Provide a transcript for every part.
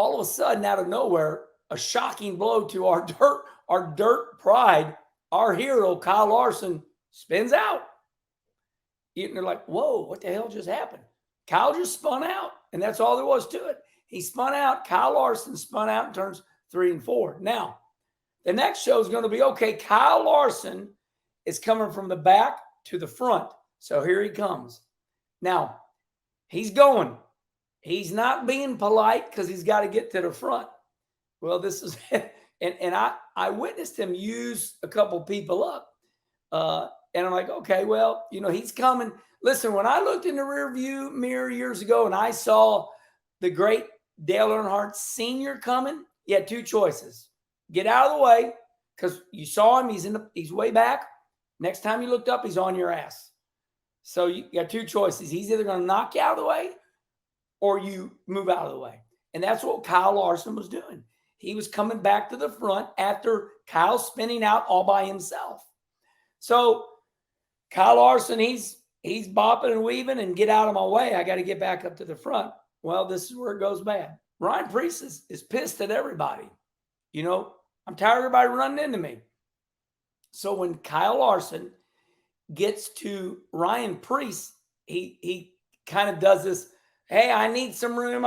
all of a sudden, out of nowhere, a shocking blow to our dirt pride, our hero, Kyle Larson, spins out. And they're like, whoa, what the hell just happened? Kyle just spun out, and that's all there was to it. He spun out. Kyle Larson spun out in turns 3 and 4. Now, the next show is going to be, okay, Kyle Larson is coming from the back to the front. So here he comes. Now, he's going. He's not being polite because he's got to get to the front. Well, this is and I witnessed him use a couple people up. And I'm like, okay, well, he's coming. Listen, when I looked in the rear view mirror years ago and I saw the great Dale Earnhardt Sr. coming, you had 2 choices. Get out of the way because you saw him. He's way back. Next time you looked up, he's on your ass. So you got 2 choices. He's either going to knock you out of the way or you move out of the way. And that's what Kyle Larson was doing. He was coming back to the front after Kyle spinning out all by himself. So Kyle Larson, he's bopping and weaving and get out of my way. I got to get back up to the front. Well, this is where it goes bad. Ryan Preece is pissed at everybody. I'm tired of everybody running into me. So when Kyle Larson gets to Ryan Preece, he kind of does this, hey, I need some room.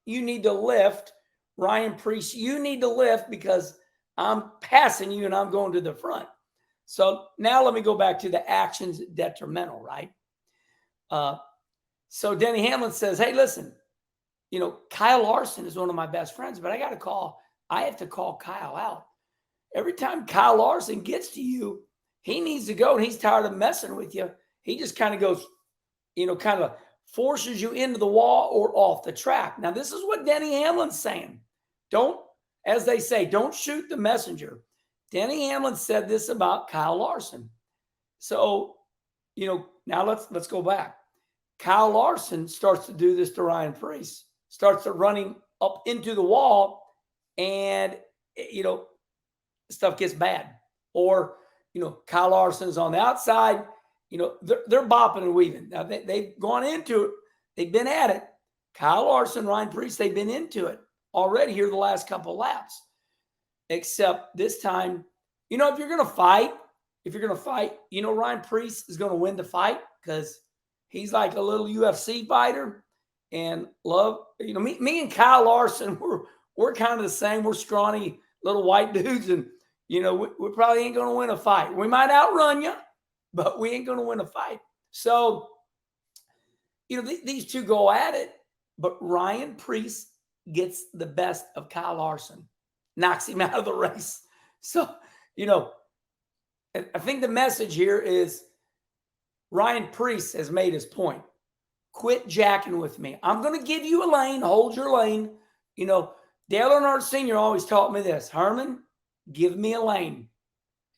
You need to lift. Ryan Preece, you need to lift because I'm passing you and I'm going to the front. So now let me go back to the actions detrimental, right? So Denny Hamlin says, hey, listen, Kyle Larson is one of my best friends, but I have to call Kyle out. Every time Kyle Larson gets to you, he needs to go and he's tired of messing with you. He just kind of goes, kind of forces you into the wall or off the track. Now, this is what Denny Hamlin's saying. As they say, don't shoot the messenger. Denny Hamlin said this about Kyle Larson. So, now let's go back. Kyle Larson starts to do this to Ryan Preece, starts to running up into the wall, and, stuff gets bad. Or, Kyle Larson is on the outside, they're bopping and weaving. Now, they've gone into it. They've been at it. Kyle Larson, Ryan Preece, they've been into it already here the last couple of laps. Except this time, if you're going to fight, Ryan Preece is going to win the fight because he's like a little UFC fighter and me and Kyle Larson, we're kind of the same. We're scrawny little white dudes and, we probably ain't going to win a fight. We might outrun you, but we ain't going to win a fight. So, these 2 go at it, but Ryan Preece gets the best of Kyle Larson, knocks him out of the race. So, I think the message here is Ryan Preece has made his point. Quit jacking with me. I'm going to give you a lane. Hold your lane. Dale Earnhardt Sr. always taught me this. Herman, give me a lane.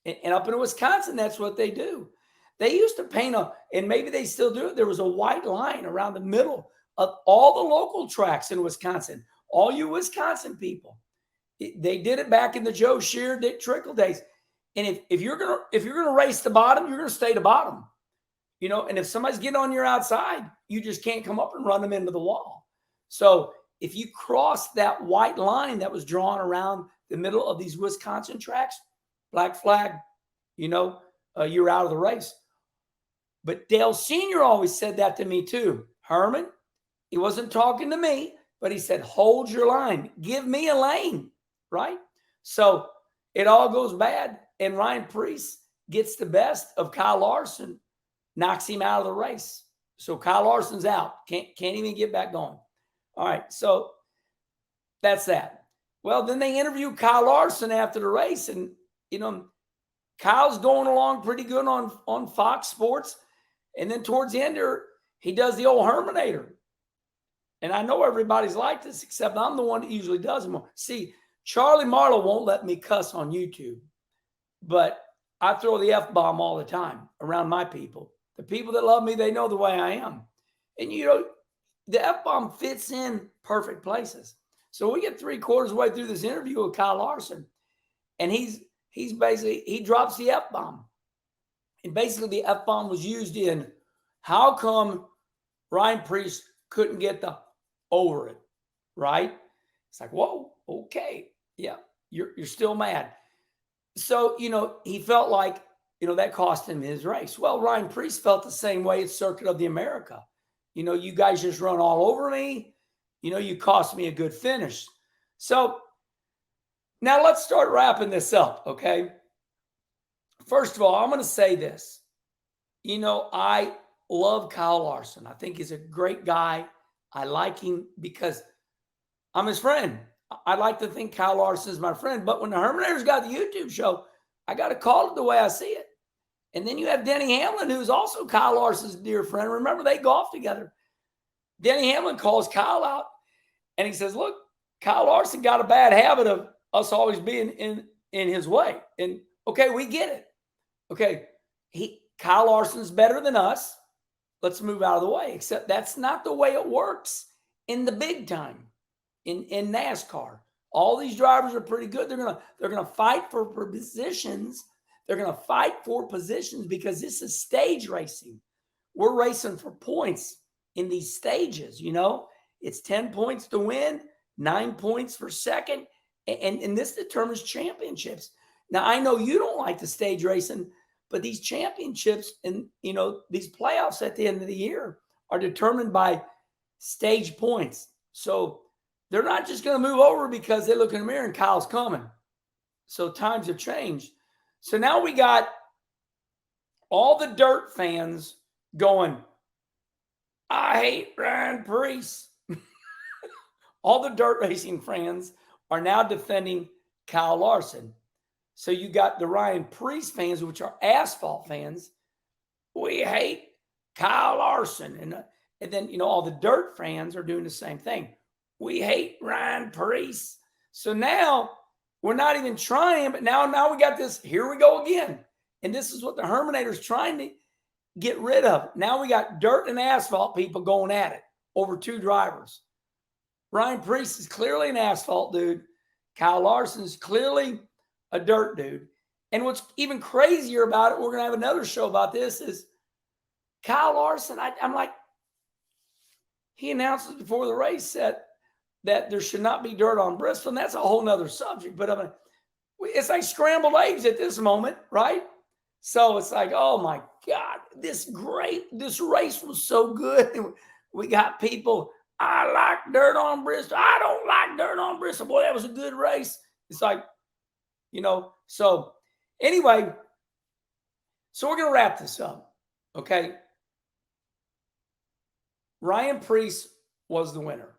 And up in Wisconsin, that's what they do. They used to paint and maybe they still do it. There was a white line around the middle of all the local tracks in Wisconsin. All you Wisconsin people. They did it back in the Joe Shear, Dick Trickle days. And if you're gonna race the bottom, you're gonna stay the bottom. And if somebody's getting on your outside, you just can't come up and run them into the wall. So if you cross that white line that was drawn around the middle of these Wisconsin tracks, black flag, you're out of the race. But Dale Sr. always said that to me too. Herman, he wasn't talking to me, but he said, hold your line. Give me a lane, right? So it all goes bad, and Ryan Preece gets the best of Kyle Larson, knocks him out of the race. So Kyle Larson's out. Can't even get back going. All right, so that's that. Well, then they interview Kyle Larson after the race, and, Kyle's going along pretty good on Fox Sports. And then towards the end there, he does the old Herminator. And I know everybody's like this, except I'm the one that usually does them. See, Charlie Marlowe won't let me cuss on YouTube, but I throw the F-bomb all the time around my people. The people that love me, they know the way I am. And, the F-bomb fits in perfect places. So we get 3/4 of the way through this interview with Kyle Larson, and he's basically, he drops the F-bomb. And basically the F-bomb was used in how come Ryan Preece couldn't get over it, right? It's like, whoa, okay. Yeah, you're still mad. So, he felt like, that cost him his race. Well, Ryan Preece felt the same way at Circuit of the America. You guys just run all over me. You cost me a good finish. So now let's start wrapping this up, okay? First of all, I'm going to say this. I love Kyle Larson. I think he's a great guy. I like him because I'm his friend. I like to think Kyle Larson is my friend. But when the Herminators got the YouTube show, I got to call it the way I see it. And then you have Denny Hamlin, who's also Kyle Larson's dear friend. Remember, they golfed together. Denny Hamlin calls Kyle out, and he says, look, Kyle Larson got a bad habit of us always being in his way. And, okay, we get it. Okay, Kyle Larson's better than us. Let's move out of the way. Except that's not the way it works in the big time, in NASCAR. All these drivers are pretty good. They're gonna fight for positions. They're gonna fight for positions because this is stage racing. We're racing for points in these stages. It's 10 points to win, 9 points for second, and this determines championships. Now I know you don't like the stage racing, but these championships and these playoffs at the end of the year are determined by stage points. So they're not just going to move over because they look in the mirror and Kyle's coming. So times have changed. So now we got all the dirt fans going, I hate Ryan Preece. All the dirt racing fans are now defending Kyle Larson. So you got the Ryan Preece fans, which are asphalt fans. We hate Kyle Larson. And then, all the dirt fans are doing the same thing. We hate Ryan Preece. So now we're not even trying, but now we got this. Here we go again. And this is what the Herminator's trying to get rid of. Now we got dirt and asphalt people going at it over two drivers. Ryan Preece is clearly an asphalt dude. Kyle Larson is clearly a dirt dude. And what's even crazier about it, we're going to have another show about this, is Kyle Larson. I'm like, he announces before the race that there should not be dirt on Bristol, and that's a whole nother subject. But it's like scrambled eggs at this moment, right? So it's like, oh my God, this race was so good. We got people, I like dirt on Bristol. I don't like dirt on Bristol. Boy, that was a good race. It's like, so anyway, so we're going to wrap this up, okay? Ryan Preece was the winner.